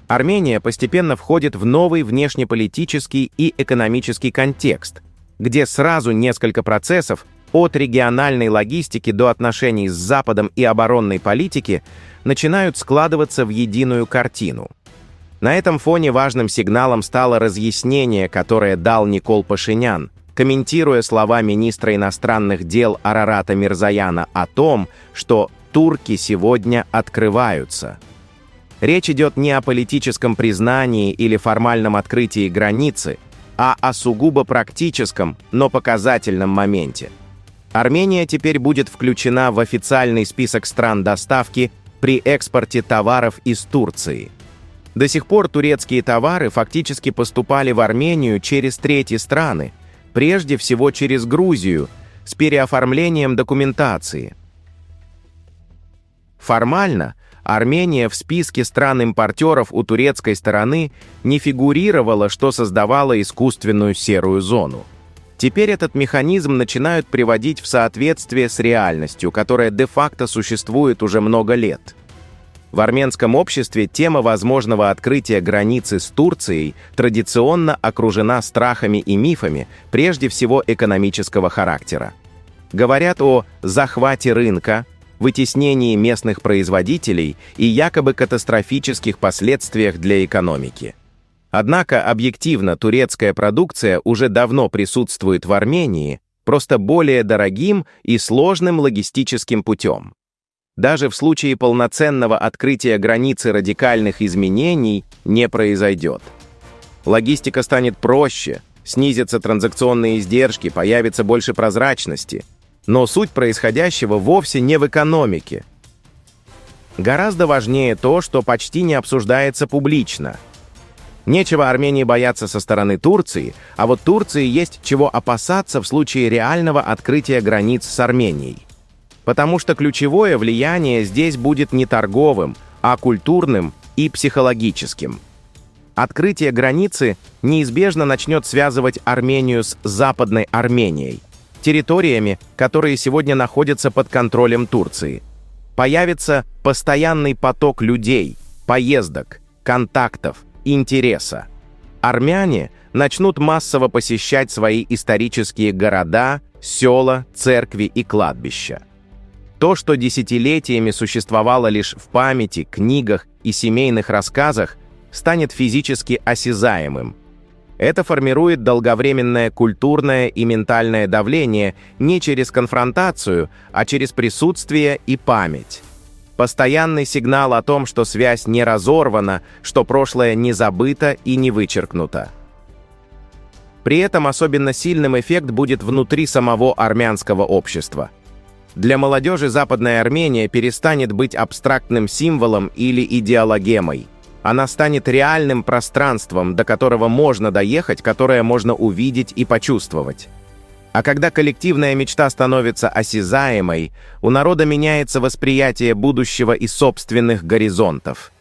Армения постепенно входит в новый внешнеполитический и экономический контекст, где сразу несколько процессов, от региональной логистики до отношений с Западом и оборонной политики, начинают складываться в единую картину. На этом фоне важным сигналом стало разъяснение, которое дал Никол Пашинян, комментируя слова министра иностранных дел Арарата Мирзояна о том, что турки сегодня открываются. Речь идет не о политическом признании или формальном открытии границы, а о сугубо практическом, но показательном моменте. Армения теперь будет включена в официальный список стран доставки при экспорте товаров из Турции. До сих пор турецкие товары фактически поступали в Армению через третьи страны, прежде всего через Грузию, с переоформлением документации. Формально Армения в списке стран-импортеров у турецкой стороны не фигурировала, что создавало искусственную серую зону. Теперь этот механизм начинают приводить в соответствие с реальностью, которая де-факто существует уже много лет. В армянском обществе тема возможного открытия границы с Турцией традиционно окружена страхами и мифами, прежде всего экономического характера. Говорят о захвате рынка, вытеснении местных производителей и якобы катастрофических последствиях для экономики. Однако объективно турецкая продукция уже давно присутствует в Армении, просто более дорогим и сложным логистическим путем. Даже в случае полноценного открытия границы радикальных изменений не произойдет. Логистика станет проще, снизятся транзакционные издержки, появится больше прозрачности. Но суть происходящего вовсе не в экономике. Гораздо важнее то, что почти не обсуждается публично. Нечего Армении бояться со стороны Турции, а вот Турции есть чего опасаться в случае реального открытия границ с Арменией. Потому что ключевое влияние здесь будет не торговым, а культурным и психологическим. Открытие границы неизбежно начнет связывать Армению с Западной Арменией, территориями, которые сегодня находятся под контролем Турции. Появится постоянный поток людей, поездок, контактов, интереса. Армяне начнут массово посещать свои исторические города, села, церкви и кладбища. То, что десятилетиями существовало лишь в памяти, книгах и семейных рассказах, станет физически осязаемым. Это формирует долговременное культурное и ментальное давление не через конфронтацию, а через присутствие и память. Постоянный сигнал о том, что связь не разорвана, что прошлое не забыто и не вычеркнуто. При этом особенно сильным эффект будет внутри самого армянского общества. Для молодежи Западная Армения перестанет быть абстрактным символом или идеологемой. Она станет реальным пространством, до которого можно доехать, которое можно увидеть и почувствовать. А когда коллективная мечта становится осязаемой, у народа меняется восприятие будущего и собственных горизонтов.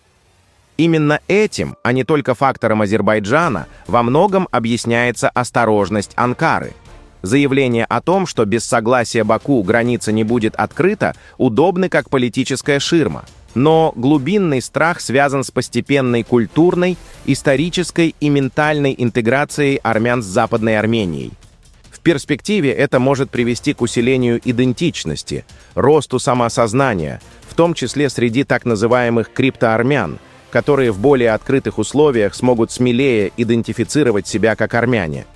Именно этим, а не только фактором Азербайджана, во многом объясняется осторожность Анкары. Заявление о том, что без согласия Баку граница не будет открыта, удобны как политическая ширма. Но глубинный страх связан с постепенной культурной, исторической и ментальной интеграцией армян с Западной Арменией. В перспективе это может привести к усилению идентичности, росту самоосознания, в том числе среди так называемых криптоармян, которые в более открытых условиях смогут смелее идентифицировать себя как армяне.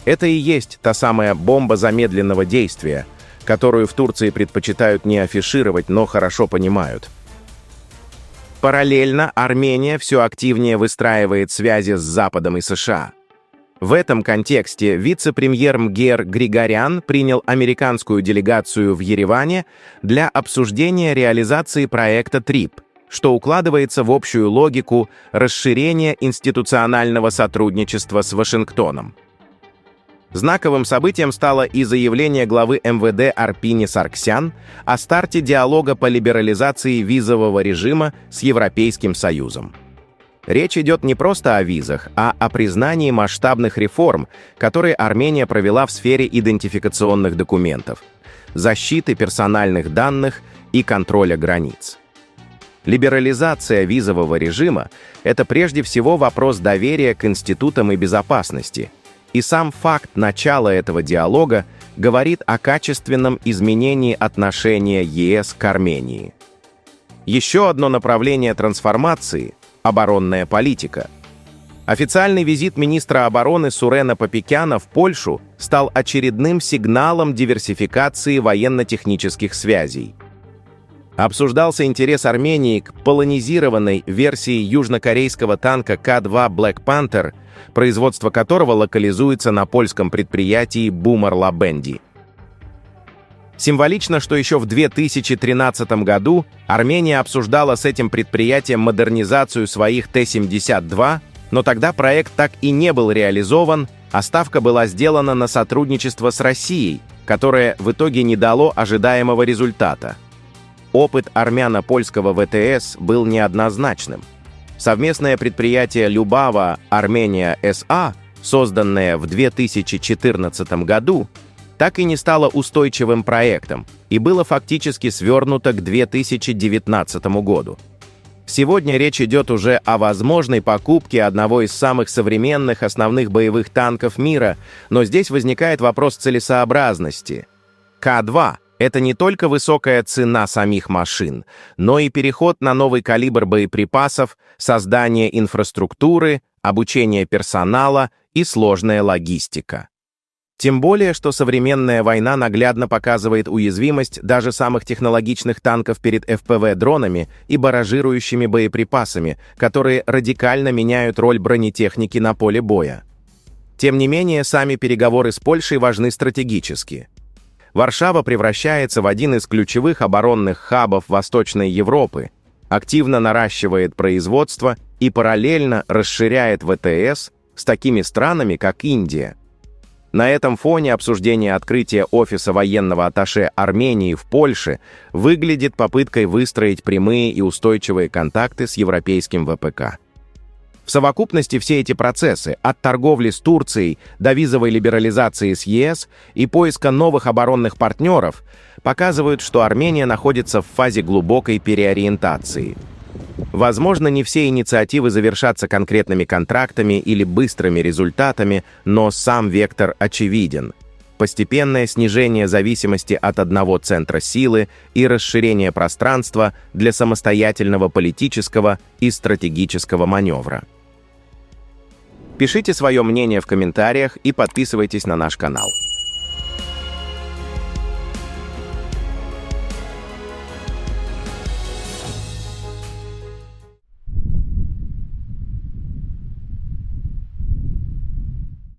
Это и есть та самая бомба замедленного действия, которую в Турции предпочитают не афишировать, но хорошо понимают. Параллельно Армения все активнее выстраивает связи с Западом и США. В этом контексте вице-премьер МГЕР Григорян принял американскую делегацию в Ереване для обсуждения реализации проекта ТРИП, что укладывается в общую логику расширения институционального сотрудничества с Вашингтоном. Знаковым событием стало и заявление главы МВД Арпини Сарксян о старте диалога по либерализации визового режима с Европейским Союзом. Речь идет не просто о визах, а о признании масштабных реформ, которые Армения провела в сфере идентификационных документов, защиты персональных данных и контроля границ. Либерализация визового режима – это прежде всего вопрос доверия к институтам и безопасности. И сам факт начала этого диалога говорит о качественном изменении отношения ЕС к Армении. Еще одно направление трансформации – оборонная политика. Официальный визит министра обороны Сурена Попекяна в Польшу стал очередным сигналом диверсификации военно-технических связей. Обсуждался интерес Армении к полонизированной версии южнокорейского танка К-2 Black Panther, производство которого локализуется на польском предприятии Бумар Лабенди. Символично, что еще в 2013 году Армения обсуждала с этим предприятием модернизацию своих Т-72, но тогда проект так и не был реализован, а ставка была сделана на сотрудничество с Россией, которое в итоге не дало ожидаемого результата. Опыт армяно-польского ВТС был неоднозначным. Совместное предприятие Любава Армения СА, созданное в 2014 году, так и не стало устойчивым проектом и было фактически свернуто к 2019 году. Сегодня речь идет уже о возможной покупке одного из самых современных основных боевых танков мира, но здесь возникает вопрос целесообразности. К-2 — это не только высокая цена самих машин, но и переход на новый калибр боеприпасов, создание инфраструктуры, обучение персонала и сложная логистика. Тем более, что современная война наглядно показывает уязвимость даже самых технологичных танков перед ФПВ-дронами и барражирующими боеприпасами, которые радикально меняют роль бронетехники на поле боя. Тем не менее, сами переговоры с Польшей важны стратегически. Варшава превращается в один из ключевых оборонных хабов Восточной Европы, активно наращивает производство и параллельно расширяет ВТС с такими странами, как Индия. На этом фоне обсуждение открытия офиса военного атташе Армении в Польше выглядит попыткой выстроить прямые и устойчивые контакты с европейским ВПК. В совокупности все эти процессы, от торговли с Турцией до визовой либерализации с ЕС и поиска новых оборонных партнеров, показывают, что Армения находится в фазе глубокой переориентации. Возможно, не все инициативы завершатся конкретными контрактами или быстрыми результатами, но сам вектор очевиден. Постепенное снижение зависимости от одного центра силы и расширение пространства для самостоятельного политического и стратегического маневра. Пишите свое мнение в комментариях и подписывайтесь на наш канал.